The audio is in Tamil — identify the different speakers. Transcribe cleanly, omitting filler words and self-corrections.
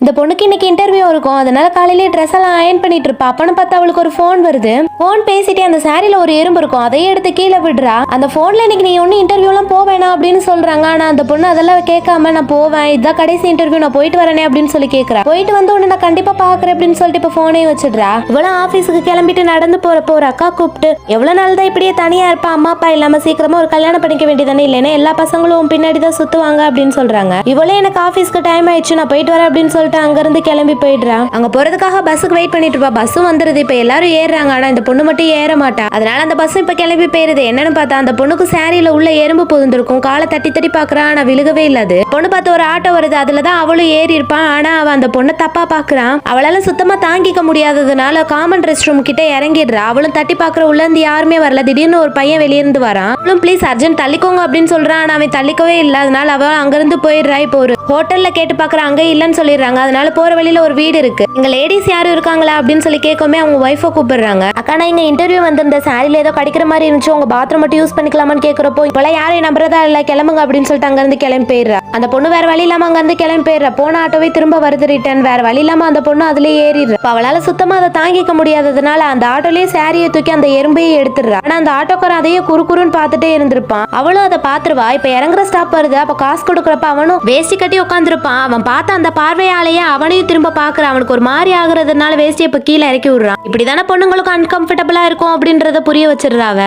Speaker 1: இந்த பொண்ணுக்கு இன்னைக்கு இன்டர்வியூ இருக்கும், அதனால காலையிலேயே ட்ரெஸ் எல்லாம் அயன் பண்ணிட்டு இருப்பா. அப்பன்னு பார்த்தா அவளுக்கு ஒரு ஃபோன் வருது. ஃபோன் பேசிட்டே அந்த சாரியில ஒரு எறும்பு இருக்கும், அதையே எடுத்து கீழே விடுறா. அந்த போன்ல இன்னைக்கு நீ ஒன்னும் இன்டர்வியூ எல்லாம் போவேனா அப்படின்னு சொல்றாங்க. ஆனா அந்த பொண்ணு அதெல்லாம் கேட்காம நான் போவேன், இதுதான் கடைசி இன்டர்வியூ, நான் போயிட்டு வரேனே அப்படின்னு சொல்லி கேட்கறா. போயிட்டு வந்து உடனே நான் கண்டிப்பா பாக்குறேன் அப்படின்னு சொல்லிட்டு இப்ப போனே வச்சிடுறா. இவ்வளவு ஆபீஸுக்கு கிளம்பிட்டு நடந்து போறப்போ ஒரு அக்கா கூப்பிட்டு எவ்வளவு நாள் தான் இப்படியே தனியா இருப்பா, அம்மா அப்பா இல்லாம சீக்கிரமா ஒரு கல்யாணம் பண்ணிக்க வேண்டியதானே, இல்லைன்னா எல்லா பசங்களும் பின்னாடி தான் சுத்துவாங்க அப்படின்னு சொல்றாங்க. இவளே எனக்கு ஆபீஸ்க்கு டைம் ஆயிடுச்சு, நான் போயிட்டு வரேன் அப்படின்னு சொல்லிட்டு அங்க இருந்து கிளம்பி போயிடுறா. அங்க போறதுக்காக பஸ்ஸுக்கு வெயிட் பண்ணிட்டு இருப்பா. பஸ்ஸும் வந்துருது. இப்ப எல்லாரும் ஏறுறாங்க, ஆனா இந்த பொண்ணு மட்டும் ஏற மாட்டா. அதனால அந்த பஸ் இப்ப கிளம்பி போயிருது. என்னன்னு பார்த்தா அந்த பொண்ணுக்கு சாரியில உள்ள எறும்பு புகுந்திருக்கும். காலை தட்டி தட்டி பாக்குறா, ஆனா விழுகவே இல்லாது. பொண்ணு பார்த்து ஒரு ஆட்டோ வருது, அதுலதான் அவளும் ஏறி இருப்பான். ஆனா அவன் அந்த பொண்ணை தப்பா பாக்குறான். அவளால சுத்தமா தாங்கிக்க முடியாததுனால காமன் ரெஸ்ட் ரூம் கிட்ட இறங்கிடுறா. அவளும் தட்டி பாக்குற உள்ள இருந்து யாருமே வரல. திடீர்னு ஒரு பையன் வெளியே இருந்து வரான். அவளும் ப்ளீஸ் அர்ஜென்ட் தள்ளிக்கோங்க அப்படின்னு சொல்றான். ஆனா அவன் தள்ளிக்கவே இல்லை. அதனால அவள் அங்கிருந்து போயிடுறா. இப்போ ஒரு ஹோட்டல்ல கேட்டு பாக்குற, அங்க இல்லன்னு சொல்லிடுறாங்க. அதனால போற வழியில ஒரு வீடு இருக்கு. இங்க லேடிஸ் யாரும் இருக்காங்களா அப்படின்னு சொல்லி கேட்கவே அவங்க ஒய்ஃபை கூப்பிடுறாங்க. அக்கா நான் இங்க இன்டர்வியூ வந்திருந்த சாரியில ஏதோ கடிக்கிற மாதிரி இருந்துச்சு, உங்க பாத்ரூம் மட்டும் யூஸ் பண்ணிக்கலாமான்னு கேட்கறப்போ இப்பெல்லாம் யாரையும் நம்புறதா இல்ல, கிளம்புங்க அப்படின்னு சொல்லிட்டு அங்க இருந்து கிளம்பி போயிடுறா. அந்த பொண்ணு வேற வழி இல்லாம அங்க இருந்து கிளம்பி போயிடுறா. போன ஆட்டோவே திரும்ப வருது ரிட்டர்ன். வேற வழி இல்லாம அந்த பொண்ணு அதுல ஏறிடுறா. அவளால சுத்தமா அதை தாங்கிக்க முடியாததுனால அந்த ஆட்டோலயே சாரியை தூக்கி அந்த எறும்பையே எடுத்துடுறா. ஆனா அந்த ஆட்டோக்காரன் அதையே குறுக்குறுன்னு பார்த்துட்டே இருந்திருப்பான். அவளும் அதை பாத்துருவா. இப்ப இறங்குற ஸ்டாப் வருது. அப்ப காசு கொடுக்குறப்ப அவனும் வேஷ்டி கட்டி உட்காந்துருப்பான். அவன் பார்த்த அந்த பார்வையாலேயே அவனையும் திரும்ப பாக்குறான். அவனுக்கு ஒரு மாதிரி ஆகுறதுனால வேஷ்டியை இப்ப கீழே இறக்கி விடுறான். இப்படிதானே பொண்ணுங்களுக்கு அன்கம்ஃபர்டபுளா இருக்கும் அப்படின்றத புரிய வச்சிடுறாவ.